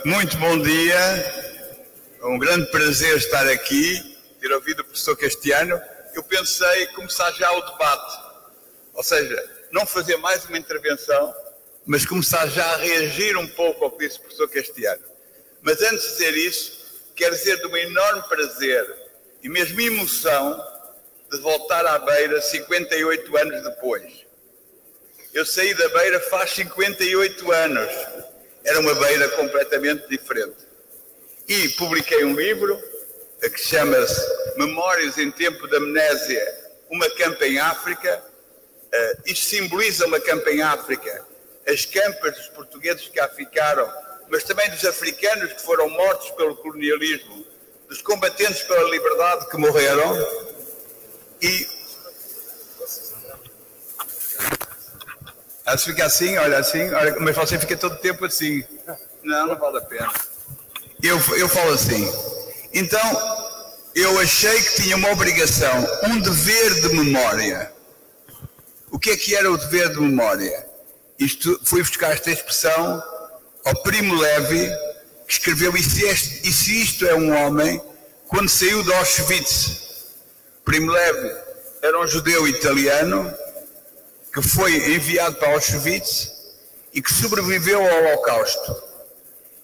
Muito bom dia, é um grande prazer estar aqui, ter ouvido o professor Castiano. Eu pensei começar já o debate, ou seja, não fazer mais uma intervenção, mas começar já a reagir um pouco ao que disse o professor Castiano. Mas antes de dizer isso, quero dizer de um enorme prazer e mesmo emoção de voltar à Beira 58 anos depois. Eu saí da Beira faz 58 anos. Era uma Beira completamente diferente. E publiquei um livro que chama-se Memórias em Tempo de Amnésia, uma campa em África. Isto simboliza uma campa em África. As campas dos portugueses que cá ficaram, mas também dos africanos que foram mortos pelo colonialismo, dos combatentes pela liberdade que morreram. E se fica assim, olha, mas você fica todo o tempo assim. Não vale a pena. Eu falo assim. Então, eu achei que tinha uma obrigação, um dever de memória. O que era o dever de memória? Fui buscar esta expressão ao Primo Levi, que escreveu, e se isto é um homem, quando saiu de Auschwitz. Primo Levi era um judeu italiano que foi enviado para Auschwitz e que sobreviveu ao Holocausto.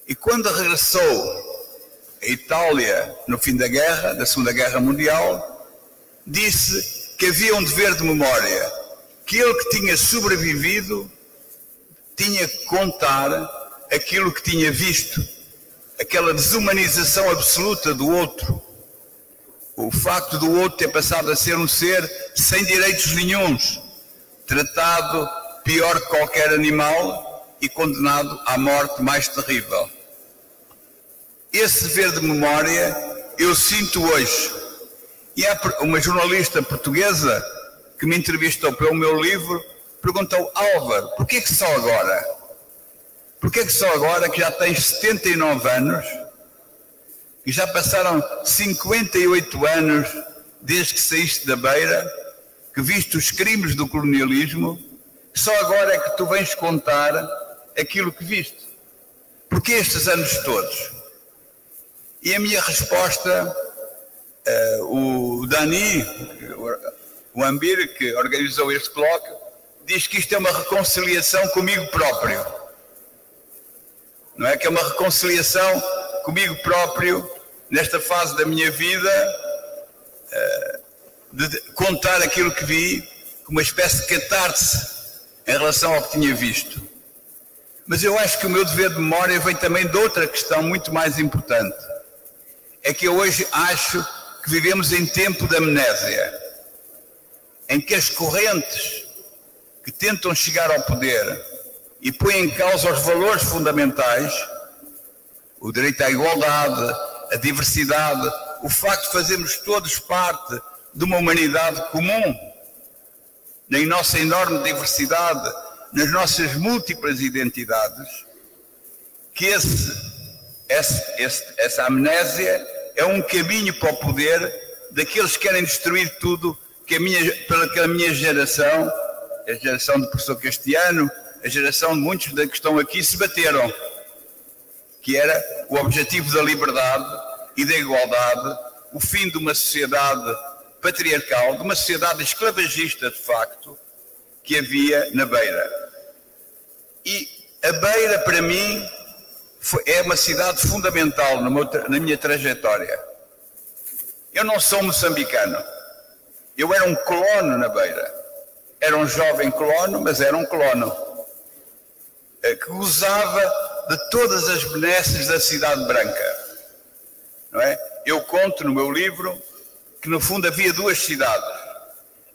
E quando regressou à Itália no fim da guerra, da Segunda Guerra Mundial, disse que havia um dever de memória, que ele que tinha sobrevivido tinha que contar aquilo que tinha visto, aquela desumanização absoluta do outro, o facto do outro ter passado a ser um ser sem direitos nenhuns, tratado pior que qualquer animal e condenado à morte mais terrível. Esse dever de memória eu sinto hoje. E há uma jornalista portuguesa que me entrevistou pelo meu livro, perguntou: Álvaro, porquê que só agora? Porquê que só agora, que já tens 79 anos, e já passaram 58 anos desde que saíste da Beira, que viste os crimes do colonialismo, só agora é que tu vens contar aquilo que viste? Porquê estes anos todos? E a minha resposta, o Dani, o Ambir, que organizou este colóquio, diz que isto é uma reconciliação comigo próprio. Não é? Que é uma reconciliação comigo próprio nesta fase da minha vida, de contar aquilo que vi, como uma espécie de catarse em relação ao que tinha visto. Mas eu acho que o meu dever de memória vem também de outra questão muito mais importante. É que eu hoje acho que vivemos em tempo de amnésia, em que as correntes que tentam chegar ao poder e põem em causa os valores fundamentais, o direito à igualdade, a diversidade, o facto de fazermos todos parte de uma humanidade comum, na nossa enorme diversidade, nas nossas múltiplas identidades, que essa amnésia é um caminho para o poder daqueles que querem destruir tudo que a minha geração, a geração do professor Castiano, a geração de muitos que estão aqui se bateram, que era o objetivo da liberdade e da igualdade, o fim de uma sociedade patriarcal, de uma sociedade esclavagista de facto, que havia na Beira. E a Beira, para mim, é uma cidade fundamental na minha trajetória. Eu não sou moçambicano. Eu era um colono na Beira. Era um jovem colono, mas era um colono. Que gozava de todas as benesses da cidade branca. Não é? Eu conto no meu livro que no fundo havia duas cidades.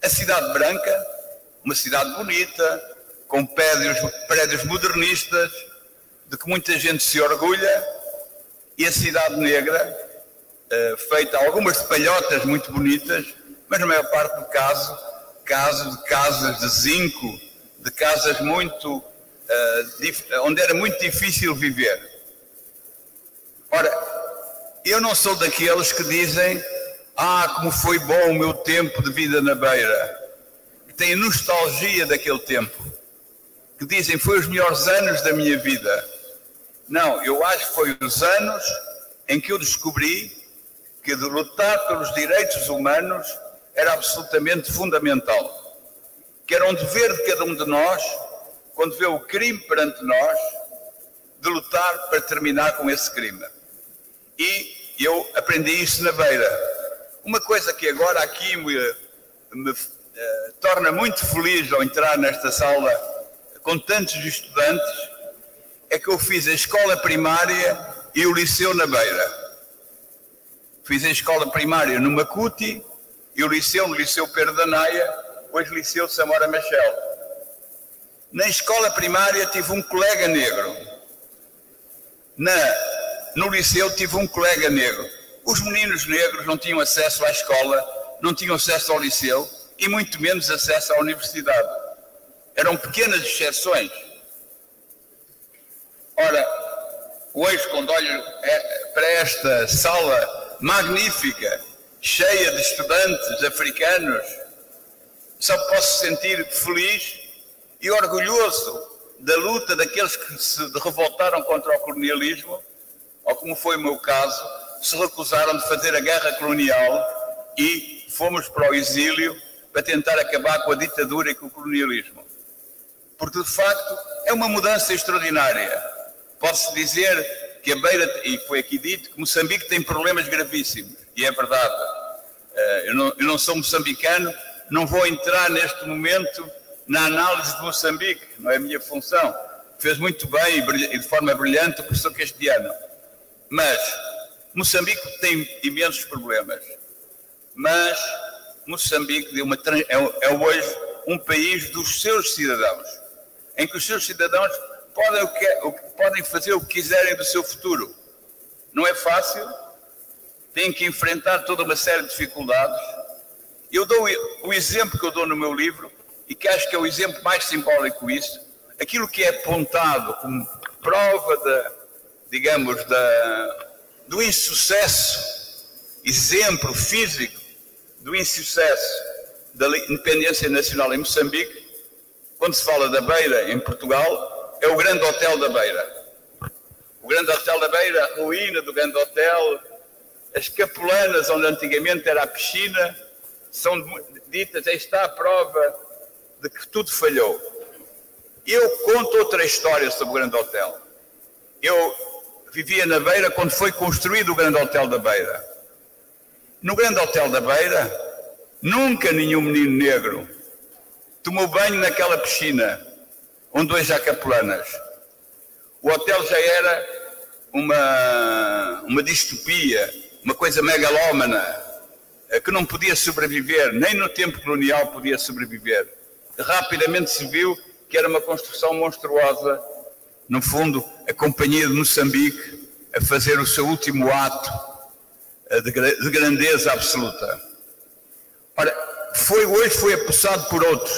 A cidade branca, uma cidade bonita, com prédios modernistas, de que muita gente se orgulha, e a cidade negra, feita algumas de palhotas muito bonitas, mas na maior parte do caso, de casas de zinco, de casas muito, onde era muito difícil viver. Ora, eu não sou daqueles que dizem: como foi bom o meu tempo de vida na Beira, que têm nostalgia daquele tempo, que dizem: foi os melhores anos da minha vida. Não, eu acho que foi os anos em que eu descobri que de lutar pelos direitos humanos era absolutamente fundamental. Que era um dever de cada um de nós, quando vê o crime perante nós, de lutar para terminar com esse crime. E eu aprendi isso na Beira. Uma coisa que agora aqui me torna muito feliz ao entrar nesta sala com tantos estudantes, é que eu fiz a escola primária e o liceu na Beira. Fiz a escola primária no Macuti e o liceu no Liceu Pedro da Naia, hoje Liceu Samora Machel. Na escola primária tive um colega negro. No liceu tive um colega negro. Os meninos negros não tinham acesso à escola, não tinham acesso ao liceu e muito menos acesso à universidade. Eram pequenas exceções. Ora, hoje, quando olho para esta sala magnífica, cheia de estudantes africanos, só posso sentir feliz e orgulhoso da luta daqueles que se revoltaram contra o colonialismo, ou como foi o meu caso, se recusaram de fazer a guerra colonial e fomos para o exílio para tentar acabar com a ditadura e com o colonialismo. Porque, de facto, é uma mudança extraordinária. Pode-se dizer que a Beira, e foi aqui dito, que Moçambique tem problemas gravíssimos, e é verdade. Eu não sou moçambicano, não vou entrar neste momento na análise de Moçambique, não é a minha função. Fez muito bem e de forma brilhante o professor Castiano. Mas Moçambique tem imensos problemas. Mas Moçambique é hoje um país dos seus cidadãos, em que os seus cidadãos podem fazer o que quiserem do seu futuro. Não é fácil, têm que enfrentar toda uma série de dificuldades. Eu dou o exemplo que eu dou no meu livro, e que acho que é o exemplo mais simbólico disso, aquilo que é apontado como prova do insucesso, exemplo físico do insucesso da independência nacional em Moçambique, quando se fala da Beira em Portugal, é o Grande Hotel da Beira. O Grande Hotel da Beira, a ruína do Grande Hotel, as capelanas onde antigamente era a piscina, são ditas, aí está a prova de que tudo falhou. Eu conto outra história sobre o Grande Hotel. Eu vivia na Beira quando foi construído o Grande Hotel da Beira. No Grande Hotel da Beira, nunca nenhum menino negro tomou banho naquela piscina onde hoje há capelanas. O hotel já era uma distopia, uma coisa megalómana, que não podia sobreviver, nem no tempo colonial podia sobreviver. Rapidamente se viu que era uma construção monstruosa, no fundo, a Companhia de Moçambique a fazer o seu último ato de grandeza absoluta. Ora, hoje foi apossado por outros,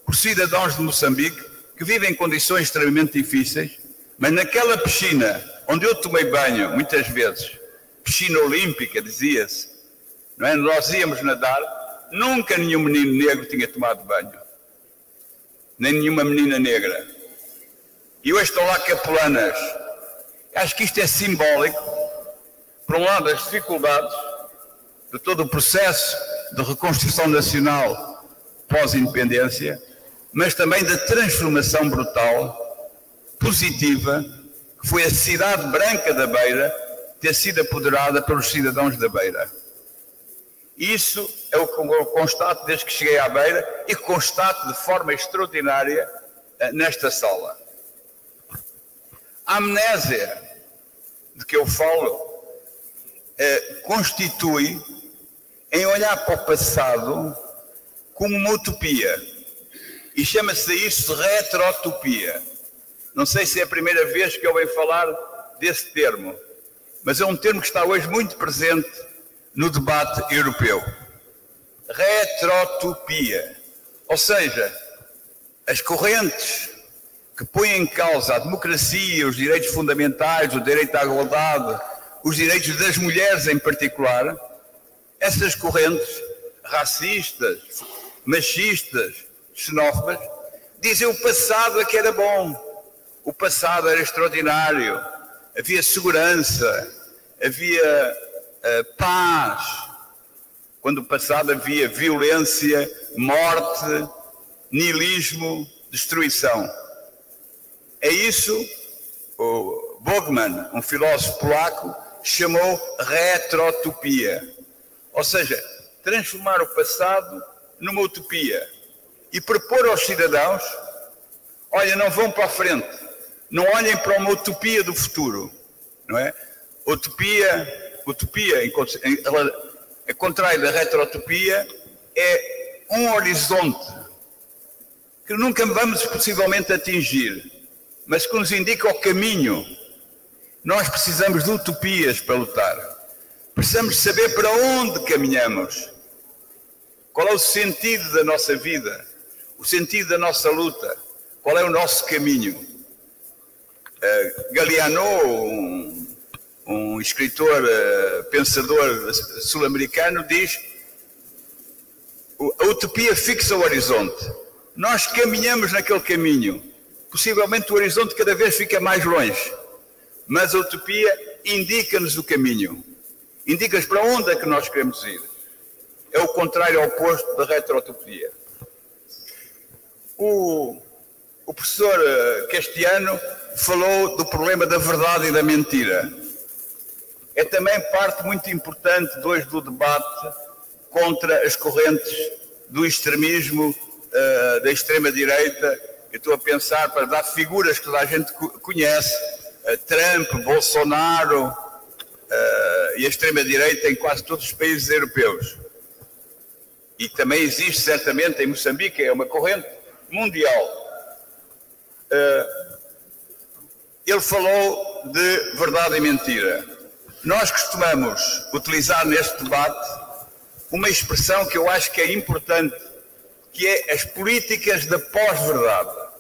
por cidadãos de Moçambique, que vivem em condições extremamente difíceis, mas naquela piscina onde eu tomei banho, muitas vezes, piscina olímpica, dizia-se, não é? Nós íamos nadar, nunca nenhum menino negro tinha tomado banho, nem nenhuma menina negra. E hoje estão lá capelanas. Acho que isto é simbólico, por um lado, das dificuldades de todo o processo de reconstrução nacional pós-independência, mas também da transformação brutal, positiva, que foi a cidade branca da Beira ter sido apoderada pelos cidadãos da Beira. Isso é o que eu constato desde que cheguei à Beira e constato de forma extraordinária nesta sala. A amnésia de que eu falo constitui em olhar para o passado como uma utopia. E chama-se isso de retrotopia. Não sei se é a primeira vez que eu venho falar desse termo, mas é um termo que está hoje muito presente no debate europeu. Retrotopia. Ou seja, as correntes que põem em causa a democracia, os direitos fundamentais, o direito à igualdade, os direitos das mulheres em particular, essas correntes racistas, machistas, xenófobas, dizem o passado é que era bom, o passado era extraordinário, havia segurança, havia paz. Quando no passado havia violência, morte, niilismo, destruição. É isso o Bogman, um filósofo polaco, chamou retrotopia. Ou seja, transformar o passado numa utopia e propor aos cidadãos: olha, não vão para a frente, não olhem para uma utopia do futuro, não é? Utopia, ao contrário da retrotopia, é um horizonte que nunca vamos possivelmente atingir, mas que nos indica o caminho. Nós precisamos de utopias para lutar. Precisamos saber para onde caminhamos. Qual é o sentido da nossa vida? O sentido da nossa luta? Qual é o nosso caminho? Galeano, um escritor, pensador sul-americano, diz: a utopia fixa o horizonte. Nós caminhamos naquele caminho. Possivelmente o horizonte cada vez fica mais longe. Mas a utopia indica-nos o caminho. Indica-nos para onde é que nós queremos ir. É o contrário, ao oposto da retrotopia. O professor Castiano falou do problema da verdade e da mentira. É também parte muito importante hoje do debate contra as correntes do extremismo, da extrema-direita. Eu estou a pensar, para dar figuras que toda a gente conhece: Trump, Bolsonaro e a extrema-direita em quase todos os países europeus. E também existe certamente em Moçambique, é uma corrente mundial. Ele falou de verdade e mentira. Nós costumamos utilizar neste debate uma expressão que eu acho que é importante, que é as políticas da pós-verdade.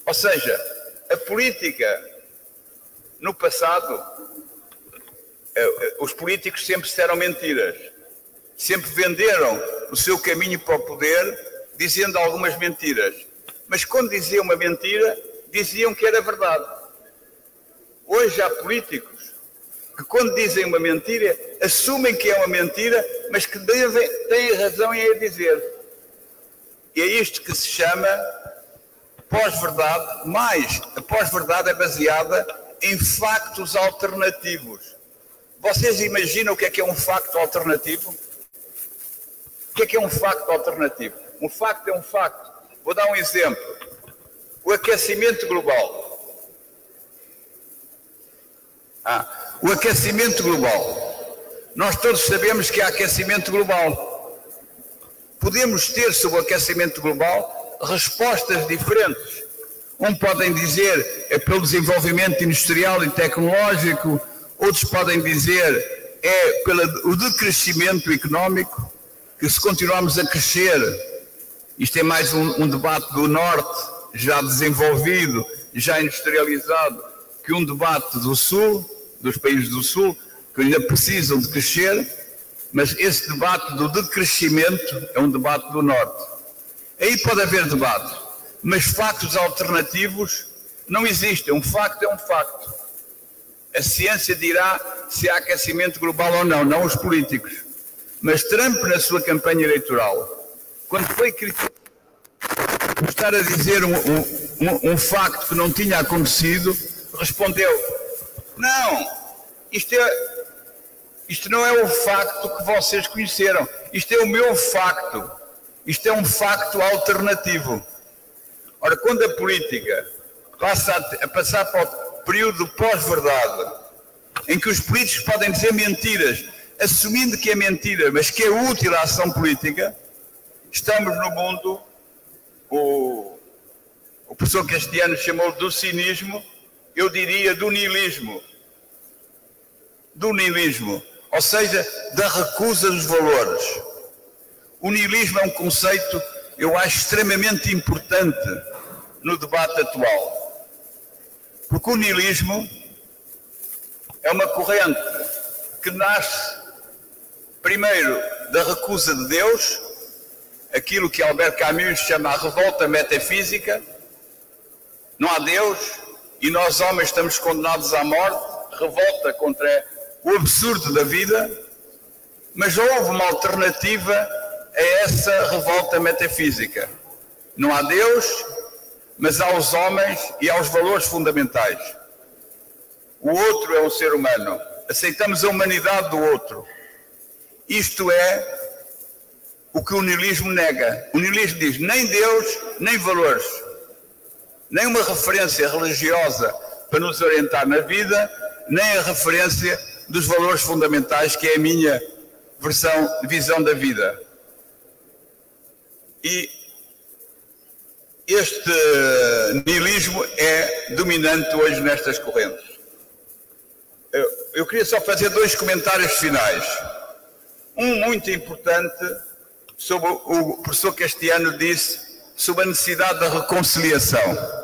Ou seja, a política, no passado, os políticos sempre disseram mentiras. Sempre venderam o seu caminho para o poder, dizendo algumas mentiras. Mas quando diziam uma mentira, diziam que era verdade. Hoje há políticos que, quando dizem uma mentira, assumem que é uma mentira, mas que têm razão em a dizer. E é isto que se chama pós-verdade, mas a pós-verdade é baseada em factos alternativos. Vocês imaginam o que é um facto alternativo? O que é um facto alternativo? Um facto é um facto. Vou dar um exemplo. O aquecimento global. O aquecimento global. Nós todos sabemos que há aquecimento global. Podemos ter sobre o aquecimento global respostas diferentes. Podem dizer é pelo desenvolvimento industrial e tecnológico, outros podem dizer é pelo decrescimento económico, que se continuarmos a crescer, isto é mais um debate do Norte, já desenvolvido, já industrializado, que um debate do Sul, dos países do Sul, que ainda precisam de crescer, mas esse debate do decrescimento é um debate do Norte. Aí pode haver debate, mas factos alternativos não existem. Um facto é um facto. A ciência dirá se há aquecimento global ou não, não os políticos. Mas Trump, na sua campanha eleitoral, quando foi criticado por estar a dizer um facto que não tinha acontecido, respondeu: não, isto não é o facto que vocês conheceram, isto é o meu facto, isto é um facto alternativo. Ora, quando a política passa a passar para o período pós-verdade, em que os políticos podem dizer mentiras, assumindo que é mentira, mas que é útil à ação política, estamos no mundo, o professor Castiano chamou do cinismo, eu diria do niilismo. Do niilismo, ou seja, da recusa dos valores. O niilismo é um conceito, eu acho, extremamente importante no debate atual. Porque o niilismo é uma corrente que nasce, primeiro, da recusa de Deus, aquilo que Albert Camus chama a revolta metafísica. Não há Deus, e nós homens estamos condenados à morte, revolta contra o absurdo da vida, mas houve uma alternativa a essa revolta metafísica. Não há Deus, mas há os homens e há os valores fundamentais. O outro é um ser humano. Aceitamos a humanidade do outro. Isto é o que o niilismo nega. O niilismo diz nem Deus, nem valores, nem uma referência religiosa para nos orientar na vida, nem a referência dos valores fundamentais, que é a minha visão da vida. E este niilismo é dominante hoje nestas correntes. Eu queria só fazer 2 comentários finais. Um muito importante sobre o professor Castiano disse sobre a necessidade da reconciliação.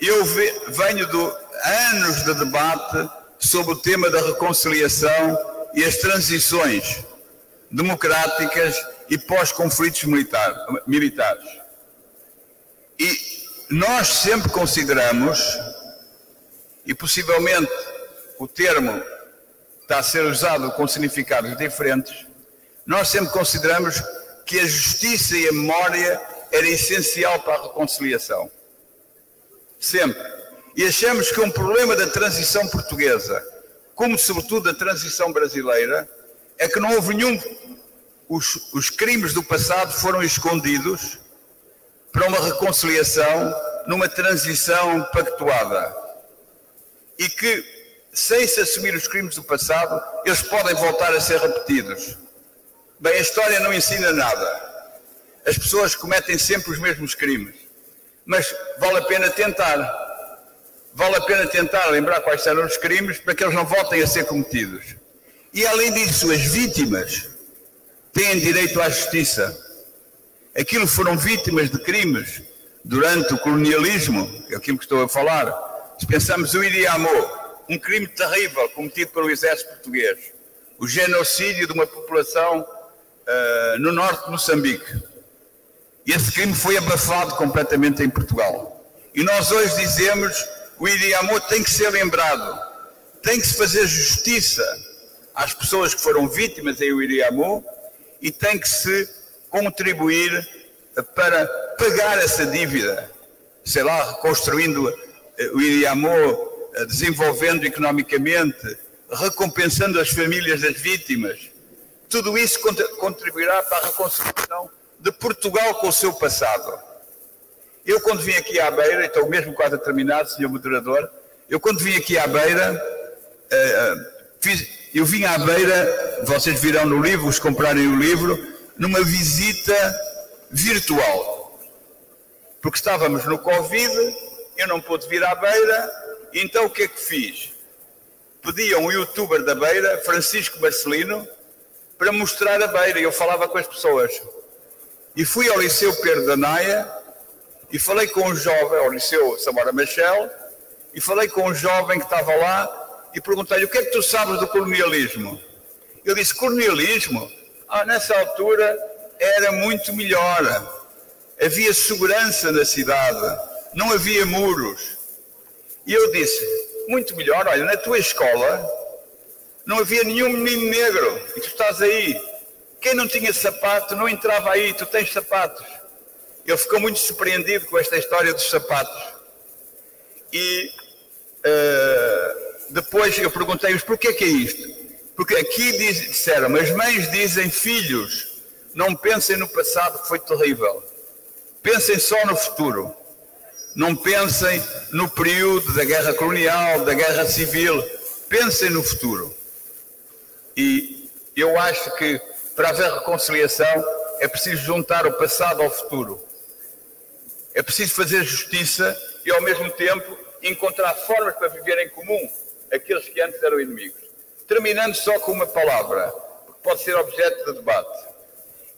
Eu venho de anos de debate sobre o tema da reconciliação e as transições democráticas e pós-conflitos militares. E nós sempre consideramos, e possivelmente o termo está a ser usado com significados diferentes, nós sempre consideramos que a justiça e a memória era essencial para a reconciliação. Sempre. E achamos que um problema da transição portuguesa, como sobretudo da transição brasileira, é que não houve nenhum... Os crimes do passado foram escondidos para uma reconciliação numa transição pactuada. E que, sem se assumir os crimes do passado, eles podem voltar a ser repetidos. Bem, a história não ensina nada. As pessoas cometem sempre os mesmos crimes. Mas vale a pena tentar. Vale a pena tentar lembrar quais eram os crimes para que eles não voltem a ser cometidos. E além disso, as vítimas têm direito à justiça. Aquilo foram vítimas de crimes durante o colonialismo, é aquilo que estou a falar. Se pensamos o Idi Amorim, um crime terrível cometido pelo exército português, o genocídio de uma população no norte de Moçambique. E esse crime foi abafado completamente em Portugal. E nós hoje dizemos o Idi Amorim tem que ser lembrado, tem que se fazer justiça às pessoas que foram vítimas em Idi Amorim e tem que se contribuir para pagar essa dívida, sei lá, reconstruindo o Idi Amorim, desenvolvendo economicamente, recompensando as famílias das vítimas. Tudo isso contribuirá para a reconstrução de Portugal com o seu passado. Eu, quando vim aqui à Beira, e estou mesmo quase a terminar, Sr. Moderador, eu quando vim aqui à Beira, eu vim à Beira, vocês virão no livro, os comprarem o livro, numa visita virtual. Porque estávamos no Covid, eu não pude vir à Beira, então o que é que fiz? Pedi a um youtuber da Beira, Francisco Marcelino, para mostrar a Beira, e eu falava com as pessoas. E fui ao Liceu Pedro da Naia, e falei com um jovem, ao Liceu Samora Machel, e falei com um jovem que estava lá, e perguntei-lhe, o que é que tu sabes do colonialismo? Ele disse, colonialismo? Nessa altura era muito melhor. Havia segurança na cidade, não havia muros. E eu disse, muito melhor, olha, na tua escola não havia nenhum menino negro, e tu estás aí. Quem não tinha sapato não entrava aí, tu tens sapatos. Ele ficou muito surpreendido com esta história dos sapatos. E depois eu perguntei-os, porquê que é isto? Porque aqui disseram, as mães dizem, filhos, não pensem no passado que foi terrível. Pensem só no futuro. Não pensem no período da guerra colonial, da guerra civil. Pensem no futuro. E eu acho que para haver reconciliação é preciso juntar o passado ao futuro. É preciso fazer justiça e ao mesmo tempo encontrar formas para viver em comum aqueles que antes eram inimigos. Terminando só com uma palavra, que pode ser objeto de debate,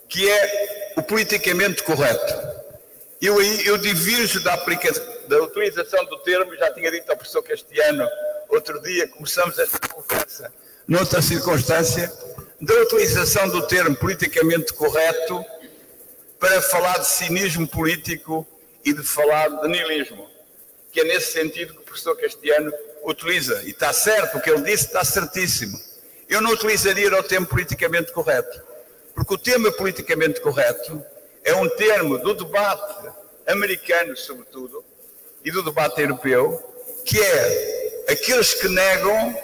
que é o politicamente correto. Eu divirjo da utilização do termo, já tinha dito ao professor Castiano, outro dia começamos esta conversa noutra circunstância, da utilização do termo politicamente correto para falar de cinismo político e de falar de niilismo. que é nesse sentido que o professor Castiano utiliza. E está certo, o que ele disse está certíssimo. Eu não utilizaria o termo politicamente correto, porque o termo politicamente correto é um termo do debate americano, sobretudo, e do debate europeu, que é aqueles que negam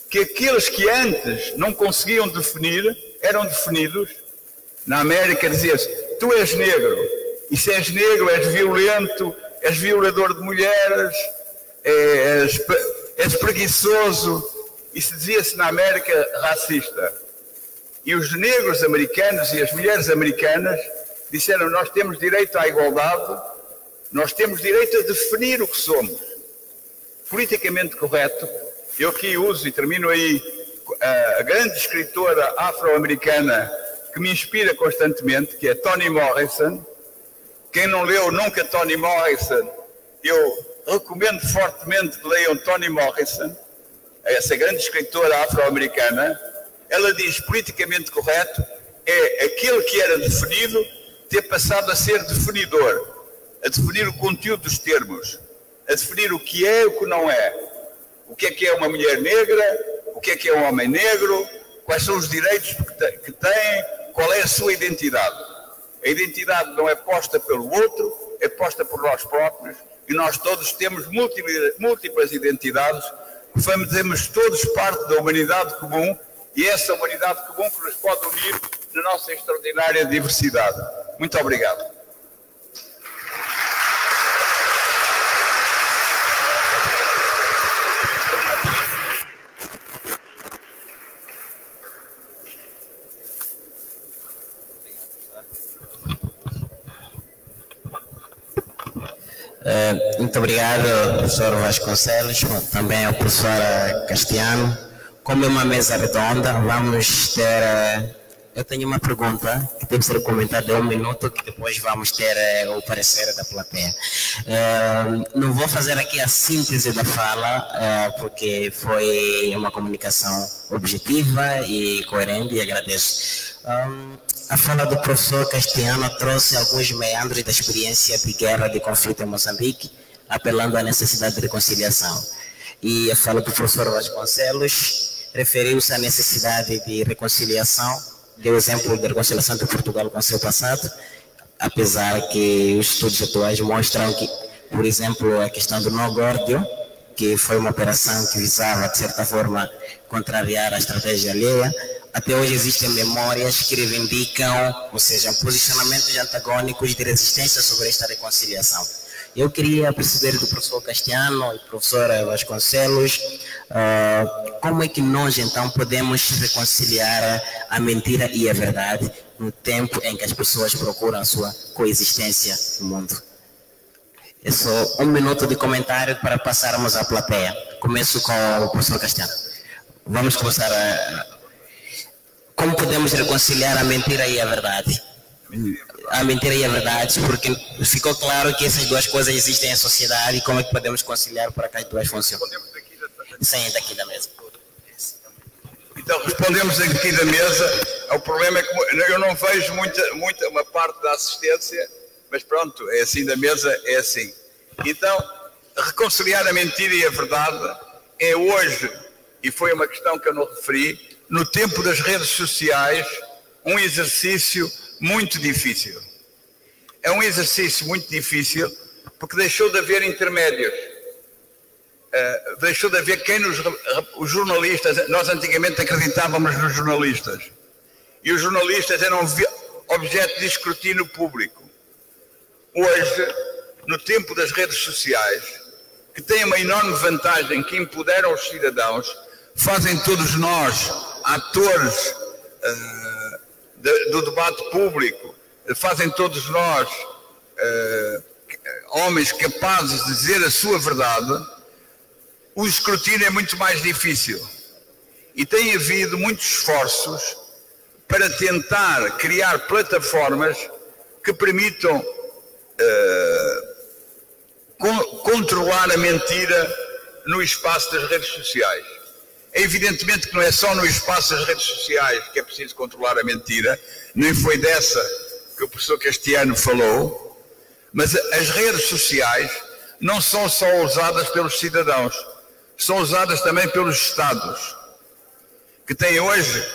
que aqueles que antes não conseguiam definir, eram definidos. Na América dizia-se, tu és negro, e se és negro és violento, és violador de mulheres, és preguiçoso, e se dizia-se na América racista. E os negros americanos e as mulheres americanas disseram, nós temos direito à igualdade, nós temos direito a definir o que somos. Politicamente correto, eu aqui uso e termino aí a grande escritora afro-americana que me inspira constantemente, que é Toni Morrison. Quem não leu nunca Toni Morrison, eu recomendo fortemente que leiam Toni Morrison, essa grande escritora afro-americana. Ela diz, politicamente correto é aquele que era definido ter passado a ser definidor, a definir o conteúdo dos termos, a definir o que é e o que não é. O que é uma mulher negra, o que é um homem negro, quais são os direitos que tem, qual é a sua identidade. A identidade não é posta pelo outro, é posta por nós próprios, e nós todos temos múltiplas identidades, fazemos todos parte da humanidade comum, e essa humanidade comum que nos pode unir na nossa extraordinária diversidade. Muito obrigado. Muito obrigado, professor Vasconcelos, também ao professor Castiano. Como é uma mesa redonda, vamos ter... eu tenho uma pergunta que deve ser comentada em 1 minuto, que depois vamos ter o parecer da plateia. Não vou fazer aqui a síntese da fala, porque foi uma comunicação objetiva e coerente, e agradeço. A fala do professor Castiano trouxe alguns meandros da experiência de guerra, de conflito em Moçambique, apelando à necessidade de reconciliação. E a fala do professor Vasconcelos referiu-se à necessidade de reconciliação, deu exemplo de reconciliação de Portugal com o seu passado, apesar que os estudos atuais mostram que, por exemplo, a questão do no-górdio, que foi uma operação que visava, de certa forma, contrariar a estratégia alheia, até hoje existem memórias que reivindicam, ou seja, posicionamentos antagônicos de resistência sobre esta reconciliação. Eu queria perceber do professor Castiano e do professor Vasconcelos como é que nós então podemos reconciliar a mentira e a verdade no tempo em que as pessoas procuram a sua coexistência no mundo. É só 1 minuto de comentário para passarmos à plateia. Começo com o professor Castiano. Vamos começar como podemos reconciliar a mentira e a verdade? A mentira e a verdade, porque ficou claro que essas duas coisas existem em sociedade, e como é que podemos conciliar para que as duas funcionem? Sim, daqui da mesa. Então, respondemos aqui da mesa. O problema é que eu não vejo uma parte da assistência, mas pronto, é assim da mesa, é assim. Então, reconciliar a mentira e a verdade é hoje, e foi uma questão que eu não referi, no tempo das redes sociais, um exercício muito difícil. É um exercício muito difícil porque deixou de haver intermédios. Deixou de haver os jornalistas. Nós antigamente acreditávamos nos jornalistas. E os jornalistas eram objeto de escrutínio público. Hoje, no tempo das redes sociais, que têm uma enorme vantagem, que empoderam os cidadãos, fazem todos nós, atores do debate público, fazem todos nós, homens capazes de dizer a sua verdade. O escrutínio é muito mais difícil. E tem havido muitos esforços para tentar criar plataformas que permitam controlar a mentira no espaço das redes sociais. É evidentemente que não é só no espaço das redes sociais que é preciso controlar a mentira, nem foi dessa que o professor Castiano falou, mas as redes sociais não são só usadas pelos cidadãos, são usadas também pelos Estados, que têm hoje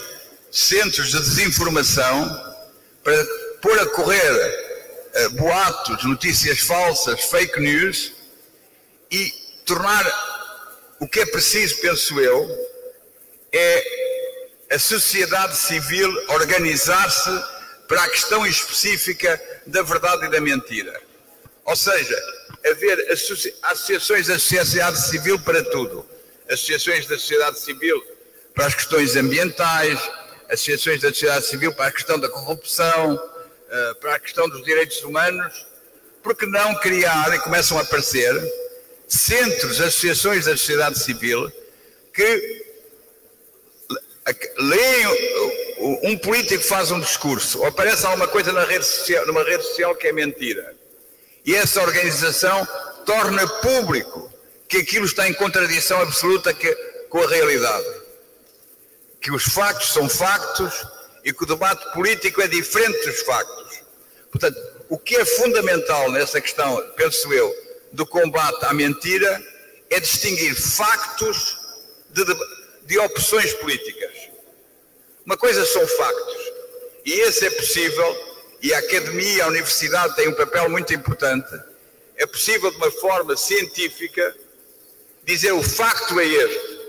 centros de desinformação para pôr a correr boatos, notícias falsas, fake news, e tornar o que é preciso, penso eu, é a sociedade civil organizar-se para a questão específica da verdade e da mentira. Ou seja, haver associações da sociedade civil para tudo. Associações da sociedade civil para as questões ambientais, associações da sociedade civil para a questão da corrupção, para a questão dos direitos humanos. Por que não criar, e começam a aparecer, centros, associações da sociedade civil que leem um político faz um discurso, ou aparece alguma coisa numa rede social que é mentira. E essa organização torna público que aquilo está em contradição absoluta com a realidade. Que os factos são factos e que o debate político é diferente dos factos. Portanto, o que é fundamental nessa questão, penso eu, do combate à mentira é distinguir factos de opções políticas. Uma coisa são factos, e esse é possível. E a academia, a universidade tem um papel muito importante. É possível, de uma forma científica, dizer o facto é este.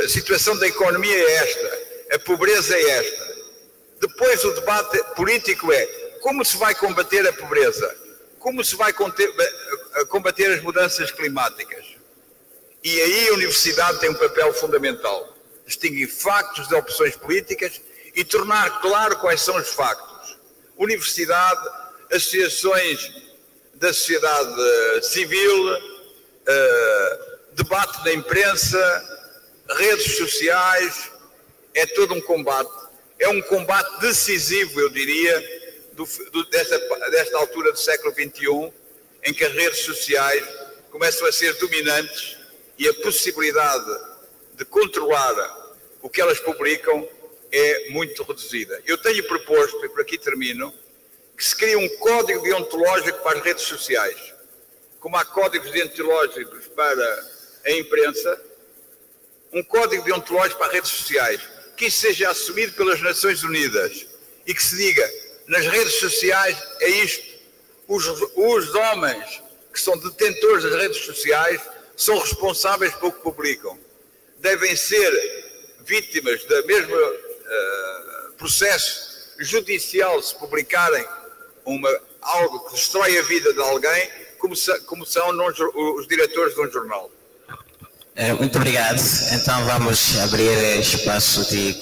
A situação da economia é esta. A pobreza é esta. Depois o debate político é como se vai combater a pobreza? Como se vai combater as mudanças climáticas? E aí a universidade tem um papel fundamental. Distinguir factos de opções políticas e tornar claro quais são os factos. Universidade, associações da sociedade civil, debate da imprensa, redes sociais, é todo um combate. É um combate decisivo, eu diria, desta altura do século XXI, em que as redes sociais começam a ser dominantes e a possibilidade de controlar o que elas publicam é muito reduzida. Eu tenho proposto, e por aqui termino, que se crie um código deontológico para as redes sociais. Como há códigos deontológicos para a imprensa, um código deontológico para as redes sociais, que isso seja assumido pelas Nações Unidas e que se diga, nas redes sociais é isto, os homens que são detentores das redes sociais são responsáveis pelo que publicam. Devem ser vítimas da mesma processo judicial se publicarem algo que destrói a vida de alguém, como são os diretores de um jornal. Muito obrigado. Então vamos abrir espaço de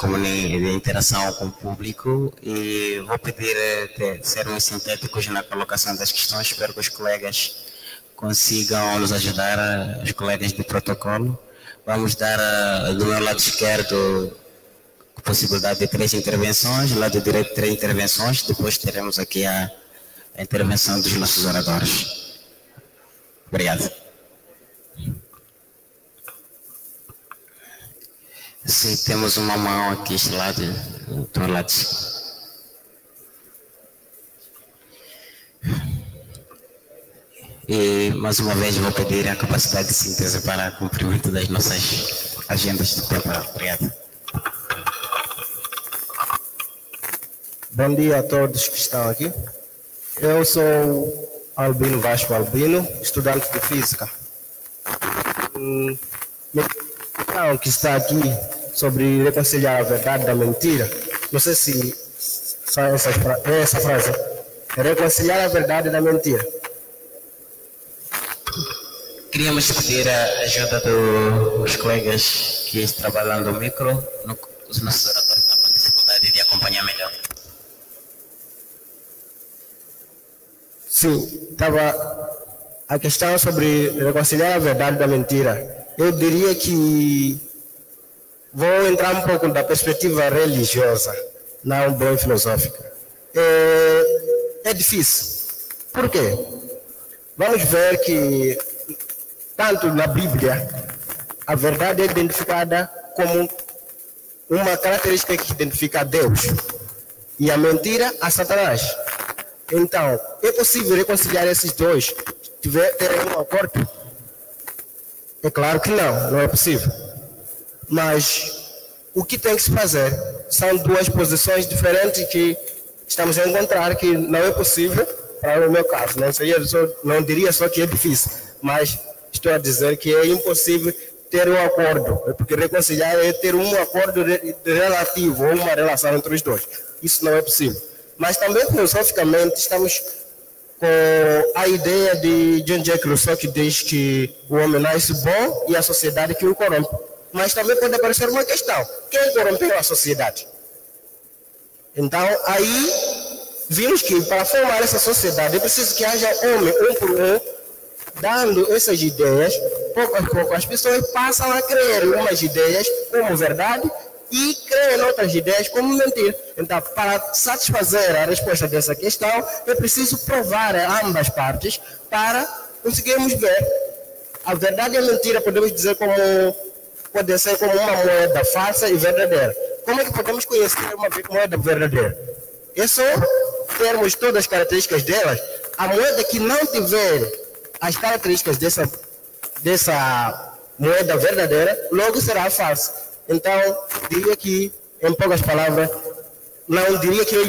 interação com o público e vou pedir de sermos sintéticos na colocação das questões. Espero que os colegas consigam nos ajudar, os colegas do protocolo. Vamos dar do meu lado esquerdo a possibilidade de 3 intervenções, do lado direito 3 intervenções, depois teremos aqui a intervenção dos nossos oradores. Obrigado. Sim, temos uma mão aqui este lado, do outro lado. E mais uma vez vou pedir a capacidade de síntese para cumprimento das nossas agendas de preparo. Obrigado. Bom dia a todos que estão aqui. Eu sou Albino Vasco Albino, estudante de Física. Minha que está aqui sobre reconciliar a verdade da mentira. Não sei se sabe essa frase. Reconciliar a verdade da mentira. Queríamos pedir a ajuda dos colegas que trabalham no micro, os nossos oradores estão com dificuldade de acompanhar melhor. Sim, estava a questão sobre reconciliar a verdade da mentira. Eu diria que vou entrar um pouco da perspectiva religiosa, não bem filosófica. É difícil. Por quê? Vamos ver que, tanto na Bíblia, a verdade é identificada como uma característica que identifica a Deus e a mentira a Satanás. Então, é possível reconciliar esses dois terem um acordo? É claro que não é possível. Mas o que tem que se fazer são duas posições diferentes que estamos a encontrar, que não é possível, para o meu caso. Não diria só que é difícil, mas estou a dizer que é impossível ter um acordo, porque reconciliar é ter um acordo relativo ou uma relação entre os dois. Isso não é possível. Mas também filosoficamente estamos com a ideia de Jean-Jacques Rousseau, que diz que o homem nasce bom e a sociedade que o corrompe. Mas também pode aparecer uma questão: quem corrompeu a sociedade? Então aí vimos que para formar essa sociedade é preciso que haja homem, um por um, dando essas ideias. Pouco a pouco as pessoas passam a crer em umas ideias como verdade e creem em outras ideias como mentira. Então, para satisfazer a resposta dessa questão, é preciso provar a ambas partes para conseguirmos ver. A verdade e a mentira podemos dizer pode ser como uma moeda falsa e verdadeira. Como é que podemos conhecer uma moeda verdadeira? É só termos todas as características delas. A moeda que não tiver as características dessa moeda verdadeira, logo será falsa. Então, diria que, em poucas palavras, não diria que é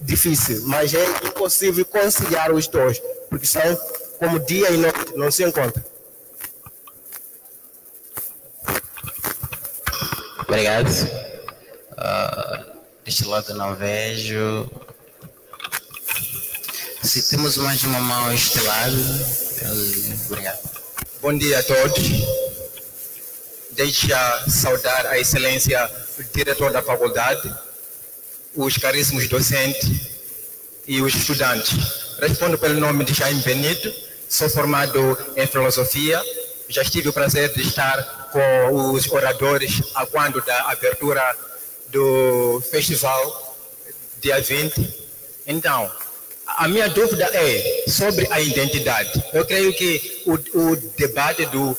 difícil, mas é impossível conciliar os dois, porque são como dia e noite, não se encontram. Obrigado. Deste lado não vejo. Se temos mais uma mão a este lado. Obrigado. Bom dia a todos. Deixo saudar a excelência do diretor da faculdade, os caríssimos docentes e os estudantes. Respondo pelo nome de Jaime Benito, sou formado em filosofia. Já tive o prazer de estar com os oradores a quando da abertura do festival, dia 20. Então, a minha dúvida é sobre a identidade. Eu creio que o debate do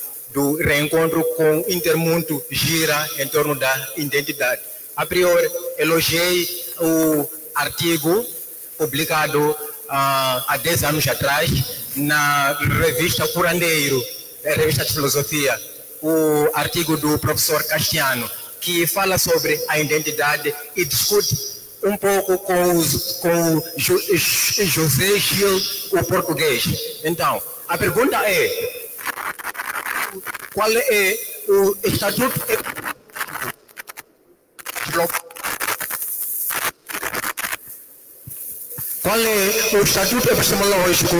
reencontro com o Intermundo gira em torno da identidade. A priori, elogiei o artigo publicado há 10 anos atrás na revista Curandeiro, revista de filosofia, o artigo do professor Castiano, que fala sobre a identidade e discute um pouco com José Gil, o português. Então, a pergunta é: qual é o estatuto epistemológico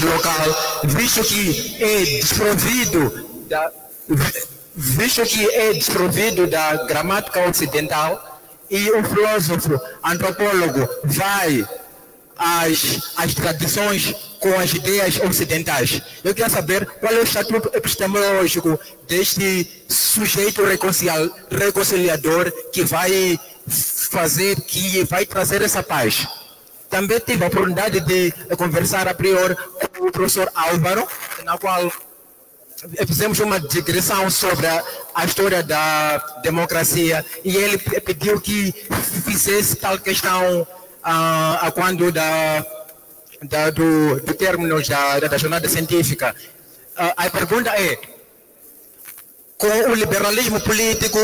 local, visto que é desprovido da gramática ocidental, e um filósofo antropólogo vai às tradições com as ideias ocidentais? Eu queria saber qual é o estatuto epistemológico deste sujeito reconciliador que vai trazer essa paz. Também tive a oportunidade de conversar a priori com o professor Álvaro, na qual fizemos uma digressão sobre a história da democracia, e ele pediu que fizesse tal questão a quando do término da jornada científica. A pergunta é: com o liberalismo político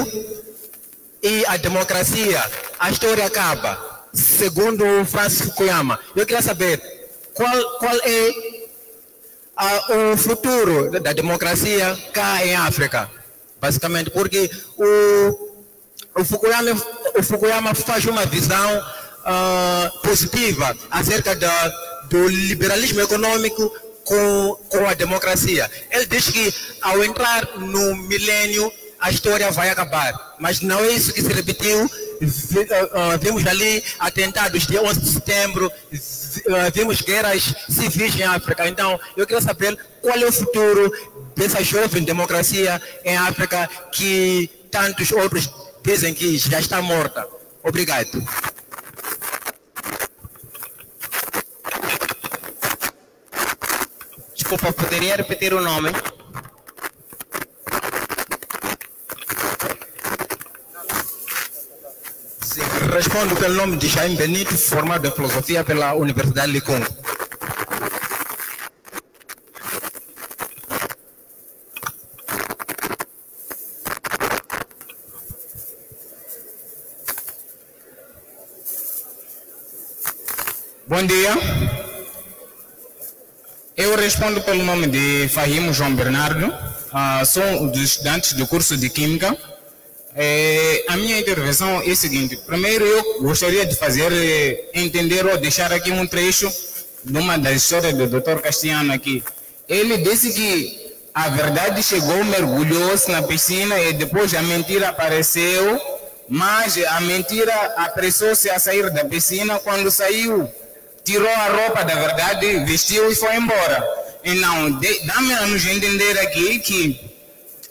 e a democracia, a história acaba, segundo Francis Fukuyama. Eu queria saber qual é o futuro da democracia cá em África, basicamente, porque o Fukuyama faz uma visão positiva acerca do liberalismo econômico com a democracia. Ele diz que ao entrar no milênio a história vai acabar, mas não é isso que se repetiu. Vimos ali atentados de 11 de setembro, vimos guerras civis em África. Então, eu queria saber qual é o futuro dessa jovem democracia em África que tantos outros dizem que já está morta. Obrigado. Desculpa, poderia repetir o nome? Respondo pelo nome de Jaime Benito, formado em filosofia pela Universidade de Congo. Bom dia. Eu respondo pelo nome de Fahim João Bernardo. Sou um dos estudantes do curso de Química. A minha intervenção é a seguinte. Primeiro, eu gostaria de fazer entender ou deixar aqui um trecho de uma das histórias do Dr. Castiano aqui. Ele disse que a verdade chegou, mergulhou-se na piscina e depois a mentira apareceu, mas a mentira apressou-se a sair da piscina. Quando saiu, tirou a roupa da verdade, vestiu e foi embora. Então, dá-me a nos entender aqui que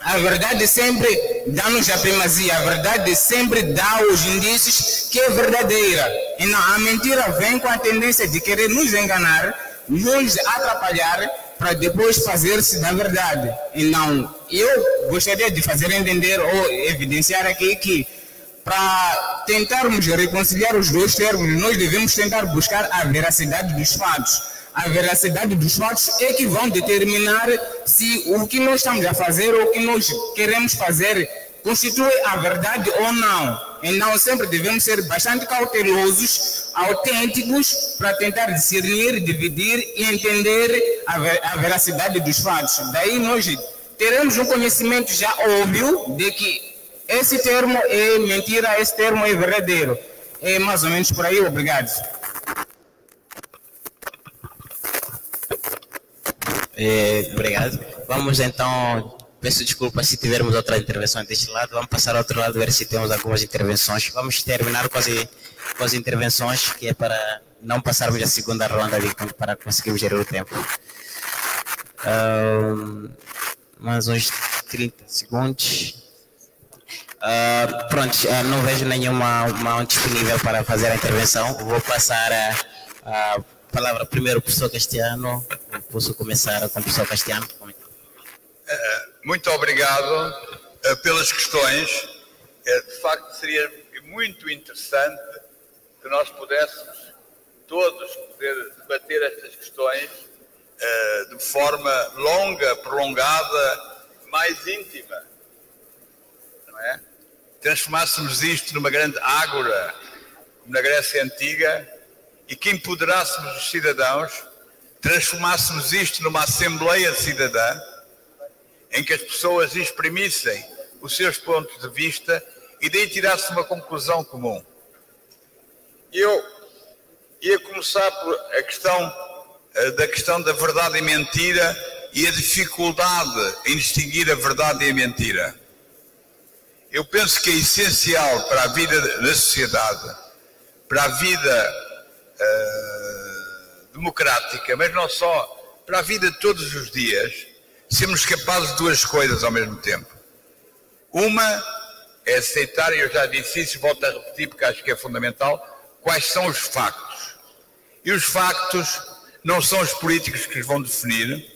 a verdade sempre dá-nos a primazia, a verdade sempre dá os indícios que é verdadeira. Então, a mentira vem com a tendência de querer nos enganar, nos atrapalhar, para depois fazer-se da verdade. Então, eu gostaria de fazer entender ou evidenciar aqui que para tentarmos reconciliar os dois termos, nós devemos tentar buscar a veracidade dos fatos. A veracidade dos fatos é que vão determinar se o que nós estamos a fazer ou o que nós queremos fazer constitui a verdade ou não. Então sempre devemos ser bastante cautelosos, autênticos, para tentar discernir, dividir e entender a veracidade dos fatos. Daí nós teremos um conhecimento já óbvio de que esse termo é mentira, esse termo é verdadeiro. É mais ou menos por aí. Obrigado. Obrigado. Vamos então, peço desculpa se tivermos outra intervenção deste lado, vamos passar ao outro lado ver se temos algumas intervenções. Vamos terminar com as intervenções, que é para não passarmos a segunda ronda para conseguirmos gerir o tempo. Mais uns 30 segundos. Pronto, não vejo nenhuma mão disponível para fazer a intervenção. Vou passar a palavra primeiro ao professor Castiano. Posso começar com o professor Castiano? Muito obrigado pelas questões. De facto, seria muito interessante que nós pudéssemos todos poder debater estas questões de forma longa, prolongada, mais íntima, não é? Transformássemos isto numa grande ágora, como na Grécia Antiga, e que empoderássemos os cidadãos, transformássemos isto numa assembleia cidadã, em que as pessoas exprimissem os seus pontos de vista e daí tirasse uma conclusão comum. Eu ia começar por a questão da verdade e mentira e a dificuldade em distinguir a verdade e a mentira. Eu penso que é essencial para a vida da sociedade, para a vida democrática, mas não só, para a vida de todos os dias, sermos capazes de duas coisas ao mesmo tempo. Uma é aceitar, e eu já disse isso e volto a repetir porque acho que é fundamental, quais são os factos. E os factos não são os políticos que os vão definir,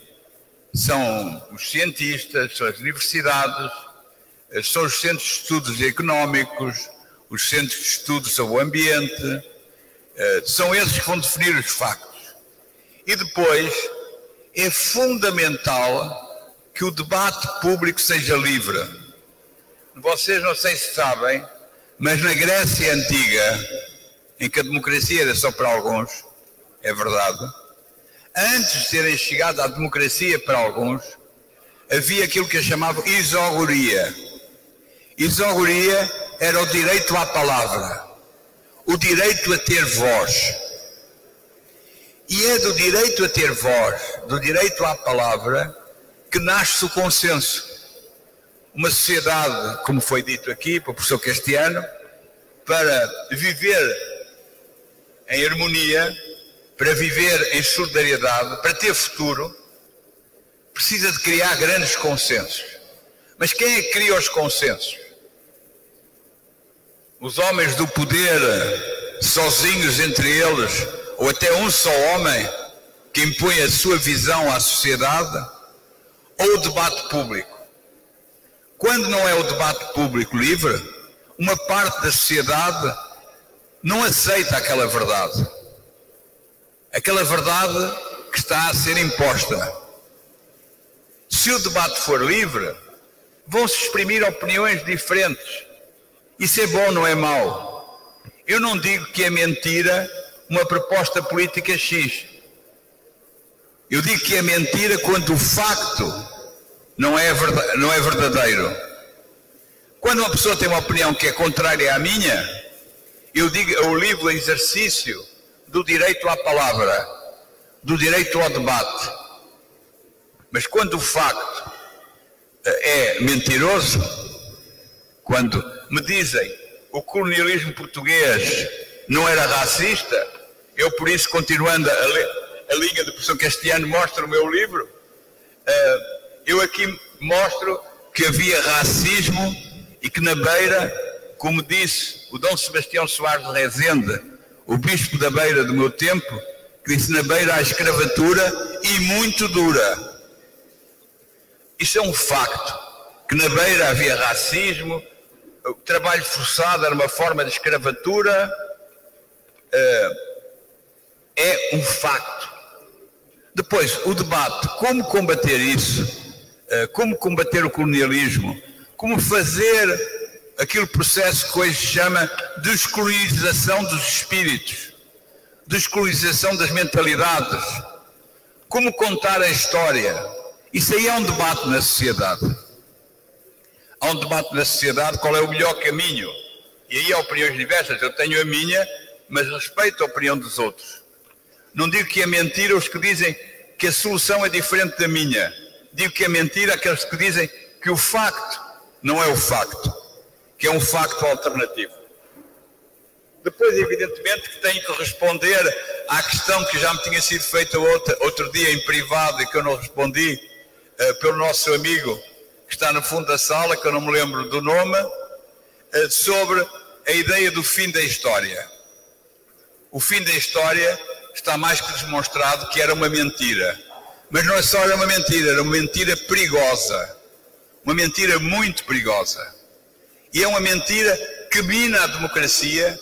são os cientistas, são as universidades, são os centros de estudos económicos, os centros de estudos sobre o ambiente, são esses que vão definir os factos. E depois é fundamental que o debate público seja livre. Vocês não sei se sabem, mas na Grécia Antiga, em que a democracia era só para alguns, é verdade, antes de terem chegado à democracia para alguns, havia aquilo que eu chamava isogoria. Isogoria era o direito à palavra, o direito a ter voz. E é do direito a ter voz, do direito à palavra, que nasce o consenso. Uma sociedade, como foi dito aqui pelo professor Castiano, para viver em harmonia, para viver em solidariedade, para ter futuro, precisa de criar grandes consensos. Mas quem é que cria os consensos? Os homens do poder, sozinhos entre eles, ou até um só homem que impõe a sua visão à sociedade, ou o debate público? Quando não é o debate público livre, uma parte da sociedade não aceita aquela verdade que está a ser imposta. Se o debate for livre, vão-se exprimir opiniões diferentes. Isso é bom, não é mau. Eu não digo que a mentira uma proposta política X. Eu digo que é mentira quando o facto não é verdadeiro. Quando uma pessoa tem uma opinião que é contrária à minha, eu livro o exercício do direito à palavra, do direito ao debate. Mas quando o facto é mentiroso, quando me dizem o colonialismo português não era racista, eu por isso, continuando a linha do professor Castiano, mostro o meu livro, eu aqui mostro que havia racismo e que na Beira, como disse o Dom Sebastião Soares de Rezende, o bispo da Beira do meu tempo, que disse: na Beira há escravatura e muito dura. Isso é um facto, que na Beira havia racismo, o trabalho forçado era uma forma de escravatura, é um facto. Depois, o debate, como combater isso, como combater o colonialismo, como fazer aquele processo que hoje se chama descolonização dos espíritos, descolonização das mentalidades, como contar a história. Isso aí é um debate na sociedade. Há um debate na sociedade qual é o melhor caminho. E aí há opiniões diversas. Eu tenho a minha, mas respeito a opinião dos outros. Não digo que é mentira os que dizem que a solução é diferente da minha. Digo que é mentira aqueles que dizem que o facto não é o facto, que é um facto alternativo. Depois, evidentemente, que tenho que responder à questão que já me tinha sido feita outro dia em privado e que eu não respondi, pelo nosso amigo que está no fundo da sala, que eu não me lembro do nome, sobre a ideia do fim da história. O fim da história está mais que demonstrado que era uma mentira. Mas não é só era uma mentira perigosa. Uma mentira muito perigosa. E é uma mentira que mina a democracia